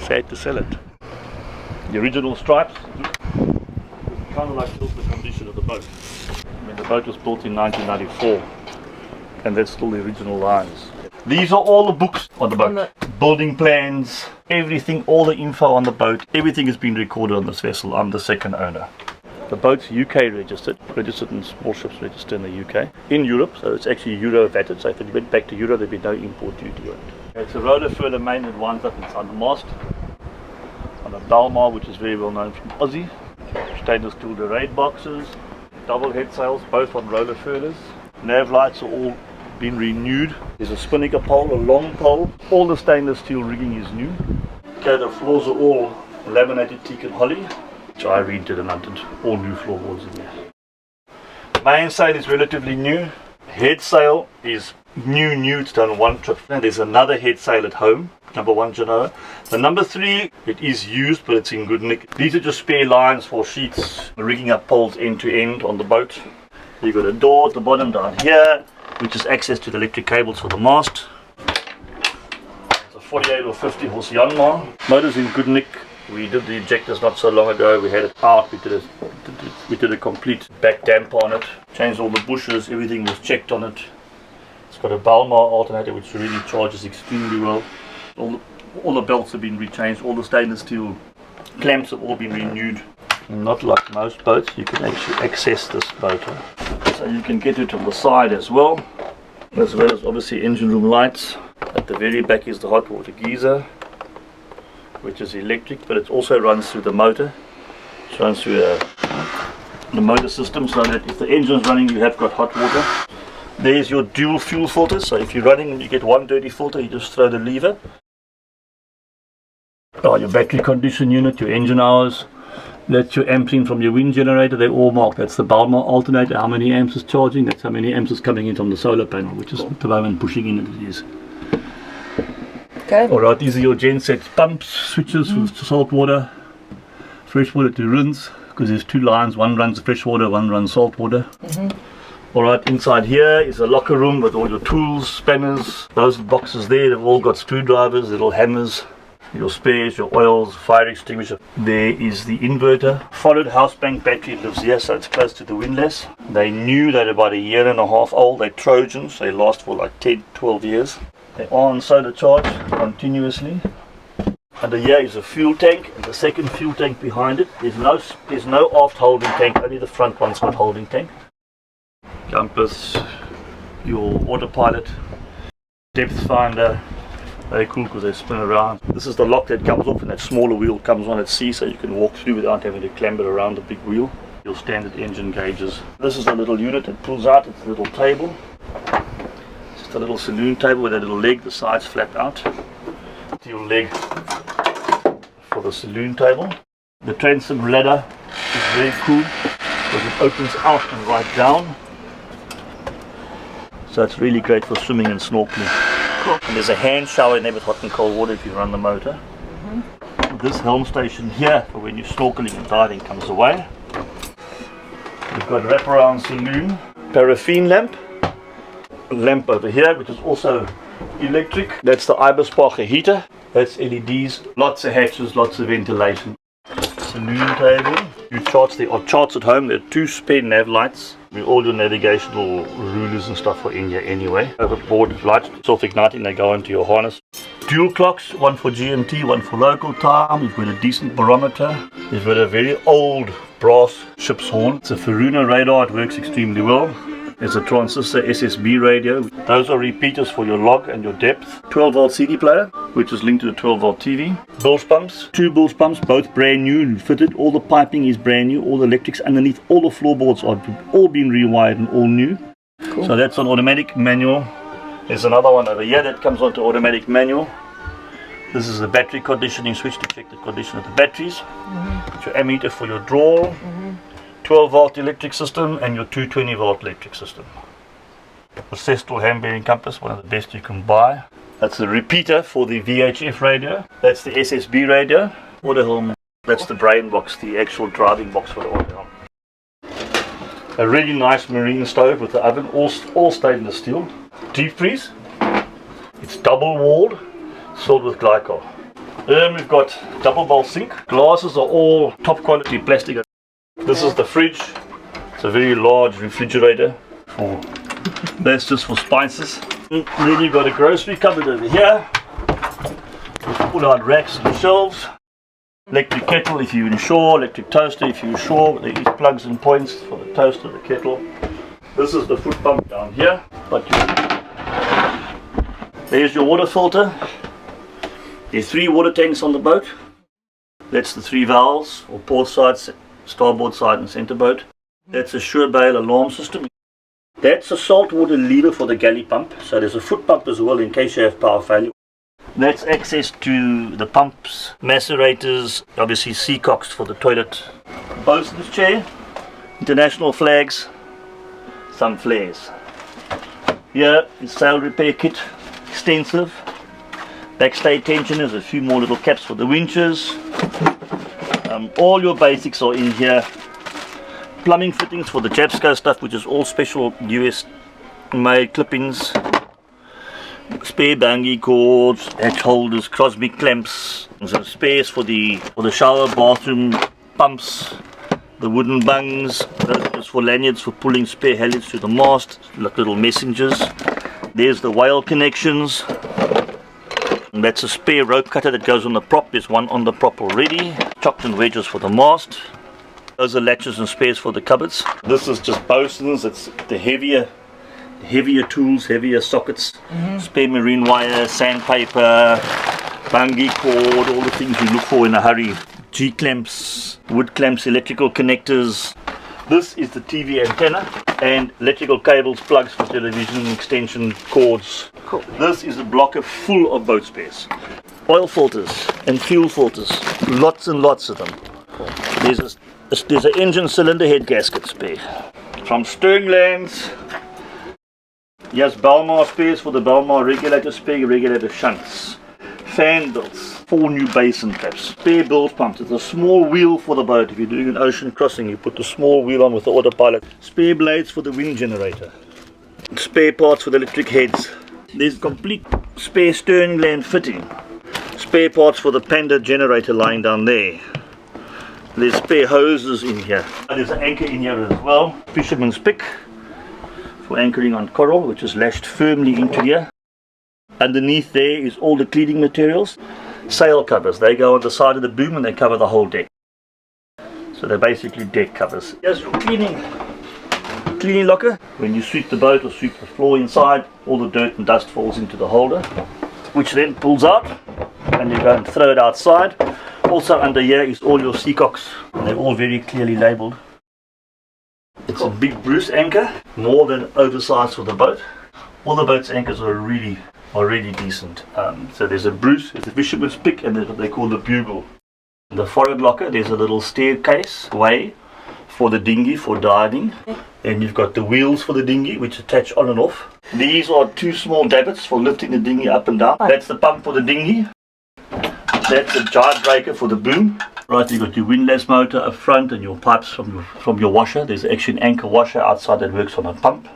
sad to sell it. The original stripes, kind of like shows the condition of the boat. I mean, the boat was built in 1994, and that's still the original lines. These are all the books on the boat. Building plans, everything, all the info on the boat, everything has been recorded on this vessel. I'm the second owner. The boat's UK registered in small ships registered in the UK. In Europe, so it's actually Euro vetted, so if it went back to Euro, there'd be no import duty on it. It's a roller further main that winds up inside the mast. On a Dalmar, which is very well known from Aussie. Stainless steel raid boxes, double head sails, both on roller furlers. Nav lights are all been renewed. There's a spinnaker pole, a long pole. All the stainless steel rigging is new. Okay, the floors are all laminated teak and holly, which I redid and I did all new floorboards in there. Main sail is relatively new. Head sail is new, it's done one trip. And there's another head sail at home, number 1 Genoa. The number 3, it is used, but it's in good nick. These are just spare lines for sheets, rigging up poles end to end on the boat. You've got a door at the bottom down here, which is access to the electric cables for the mast. It's a 48 or 50 horse Yanmar. Motor's in good nick. We did the injectors not so long ago. We had it out. We did a complete back damper on it. Changed all the bushes. Everything was checked on it. It's got a Balmar alternator which really charges extremely well. All the belts have been rechanged. All the stainless steel clamps have all been renewed. Not like most boats, you can actually access this motor. So you can get it on the side as well as obviously engine room lights. At the very back is the hot water geyser, which is electric, but it also runs through the motor. It runs through the motor system, so that if the engine's running, you have got hot water. There's your dual fuel filter, so if you're running and you get one dirty filter, you just throw the lever. Your battery condition unit, your engine hours, that's your amping from your wind generator, they're all marked. That's the Balmar alternator, how many amps is charging, that's how many amps is coming in from the solar panel, which is at the moment pushing in it is. Okay. Alright, these are your genset pumps, switches for salt water, fresh water to rinse, because there's 2 lines, one runs fresh water, one runs salt water. Alright, inside here is a locker room with all your tools, spanners. Those boxes there, they've all got screwdrivers, little hammers, your spares, your oils, fire extinguisher. There is the inverter. Followed house bank battery lives here, so it's close to the windlass. They knew they're about 1.5 years old. They're Trojans, they last for like 10-12 years. They are on solar charge continuously. Under here is a fuel tank, and the second fuel tank behind it. There's no aft holding tank, only the front one's got holding tank. Compass, your autopilot, depth finder. Very cool because they spin around. This is the lock that comes off, and that smaller wheel comes on at sea, so you can walk through without having to clamber around the big wheel. Your standard engine gauges. This is a little unit that pulls out. It's a little table. It's just a little saloon table with a little leg. The sides flap out. Your leg for the saloon table. The transom ladder is very cool because it opens out and right down. So it's really great for swimming and snorkeling. And there's a hand shower in there with hot and cold water if you run the motor. This helm station here for when you're snorkeling and diving comes away. We've got wraparound saloon, paraffin lamp over here, which is also electric. That's the Iberspacher heater. That's LEDs, lots of hatches, lots of ventilation. Saloon table. You charts, there are charts at home. There are 2 spare nav lights. All your navigational rulers and stuff are in here anyway. Overboard lights, self-igniting, they go into your harness. Dual clocks, one for GMT, one for local time. You've got a decent barometer. You've got a very old brass ship's horn. It's a Faruna radar, it works extremely well. There's a transistor SSB radio. Those are repeaters for your log and your depth. 12 volt CD player, which is linked to the 12 volt TV. Bilge pumps, 2 bilge pumps, both brand new and fitted. All the piping is brand new. All the electrics underneath, all the floorboards are all been rewired and all new. Cool. So that's on automatic manual. There's another one over here that comes onto automatic manual. This is the battery conditioning switch to check the condition of the batteries. Your ammeter for your draw. 12 volt electric system and your 220 volt electric system. The Cestal hand bearing compass, one of the best you can buy. That's the repeater for the VHF radio. That's the SSB radio. Auto Helm. That's the brain box, the actual driving box for the Auto Helm. A really nice marine stove with the oven, all stainless steel. Deep freeze. It's double walled, filled with glycol. Then we've got double bowl sink. Glasses are all top quality plastic. This is the fridge. It's a very large refrigerator. That's just for spices. Then you've got a grocery cupboard over here. Pull out racks and shelves. Electric kettle if you're inshore, electric toaster if you're ashore. There is plugs and points for the toaster, the kettle. This is the foot pump down here. There's your water filter. There's 3 water tanks on the boat. That's the 3 valves, or port side, starboard side and centre boat. That's a sure bail alarm system. That's a saltwater lever for the galley pump. So there's a foot pump as well in case you have power failure. That's access to the pumps, macerators, obviously seacocks for the toilet. Bosun's chair, international flags, some flares. Here is sail repair kit, extensive. Backstay tensioners, a few more little caps for the winches. All your basics are in here. Plumbing fittings for the Jabsco stuff, which is all special US made clippings. Spare bangy cords, hatch holders, Crosby clamps. Some spares for the shower, bathroom pumps, the wooden bungs. Those for lanyards for pulling spare halyards to the mast, like little messengers. There's the whale connections. And that's a spare rope cutter that goes on the prop. There's one on the prop already. Chocks and wedges for the mast. Those are latches and spares for the cupboards. This is just bosun's. It's the heavier tools, heavier sockets. Spare marine wire, sandpaper, bangy cord, all the things you look for in a hurry. G-clamps, wood clamps, electrical connectors. This is the TV antenna and electrical cables, plugs for television, extension cords. Cool. This is a blocker full of boat spares. Oil filters and fuel filters, lots and lots of them. Cool. There's an engine cylinder head gasket spare. From Sternlands, yes, Balmar spares for the Balmar regulator spare, regulator shunts. Fan belts, 4 new basin traps, spare bilge pumps. It's a small wheel for the boat. If you're doing an ocean crossing, you put the small wheel on with the autopilot. Spare blades for the wind generator. Spare parts for the electric heads. There's complete spare stern gland fitting. Spare parts for the Panda generator lying down there. There's spare hoses in here. There's an anchor in here as well. Fisherman's pick for anchoring on coral, which is lashed firmly into here. Underneath there is all the cleaning materials. Sail covers, they go on the side of the boom and they cover the whole deck. So they're basically deck covers. Here's your cleaning locker. When you sweep the boat or sweep the floor inside, all the dirt and dust falls into the holder, which then pulls out and you go and throw it outside. Also under here is all your seacocks, and they're all very clearly labelled. It's a big Bruce anchor, more than oversized for the boat. All the boat's anchors are really decent. So there's a Bruce, there's a fisherman's pick, and there's what they call the bugle. In the forward locker there's a little staircase way for the dinghy for diving. And you've got the wheels for the dinghy which attach on and off. These are 2 small davits for lifting the dinghy up and down. That's the pump for the dinghy. That's a jibe breaker for the boom. Right, you've got your windlass motor up front and your pipes from your washer. There's actually an anchor washer outside that works on a pump.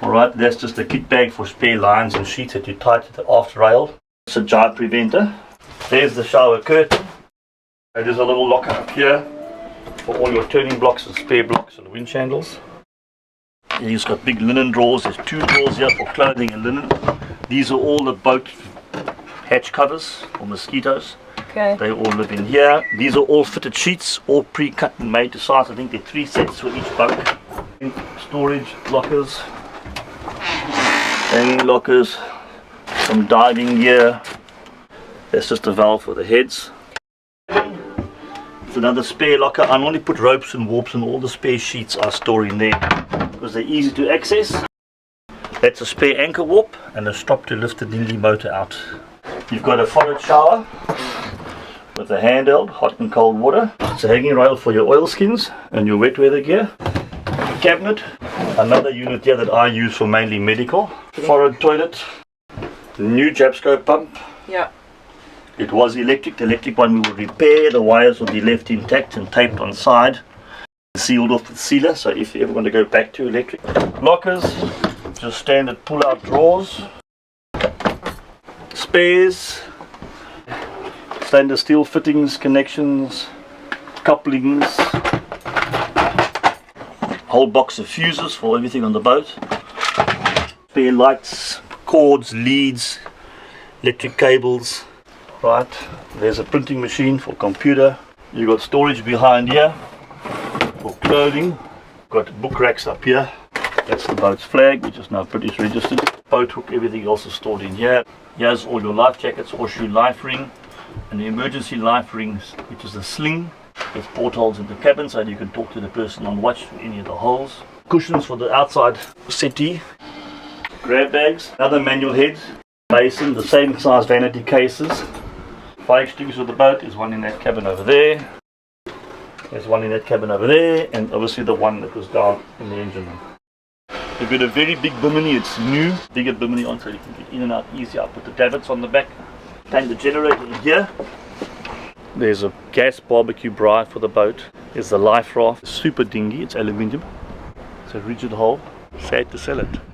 Alright, that's just a kit bag for spare lines and sheets that you tie to the aft rail. It's a jibe preventer. There's the shower curtain. There's a little locker up here for all your turning blocks and spare blocks and winch handles. You've got big linen drawers. There's 2 drawers here for clothing and linen. These are all the boat hatch covers for mosquitoes. Okay. They all live in here. These are all fitted sheets, all pre-cut and made to size. I think there are 3 sets for each boat. Storage lockers, hanging lockers, some diving gear. That's just a valve for the heads. It's another spare locker. I normally put ropes and warps, and all the spare sheets are stored in there because they're easy to access. That's a spare anchor warp and a strop to lift the dinghy motor out. You've got a forward shower with a handheld hot and cold water. It's a hanging rail for your oilskins and your wet weather gear. Cabinet, another unit here that I use for mainly medical. Forward toilet, the new Jabsco pump. Yeah. It was electric. The electric one we will repair. The wires will be left intact and taped on side, sealed off with sealer. So if you ever want to go back to electric. Lockers, just standard pull-out drawers. Spares, stainless steel fittings, connections, couplings, whole box of fuses for everything on the boat, spare lights, cords, leads, electric cables. Right, there's a printing machine for computer. You've got storage behind here for clothing. Got book racks up here. That's the boat's flag, which is now British registered. Boat hook, everything else is stored in here. Here's all your life jackets, horseshoe life ring, and the emergency life rings, which is a sling with portholes in the cabin so you can talk to the person on watch through any of the holes. Cushions for the outside settee. Grab bags, another manual head, basin, the same size vanity cases. Fire extinguisher of the boat is one in that cabin over there. There's one in that cabin over there, and obviously the one that was down in the engine room. You've got a very big bimini, it's new. Bigger bimini on so you can get in and out easier. I put the davits on the back. Tank the generator in here. There's a gas barbecue braai for the boat. There's the life raft. Super dinghy, it's aluminium. It's a rigid hull. Sad to sell it.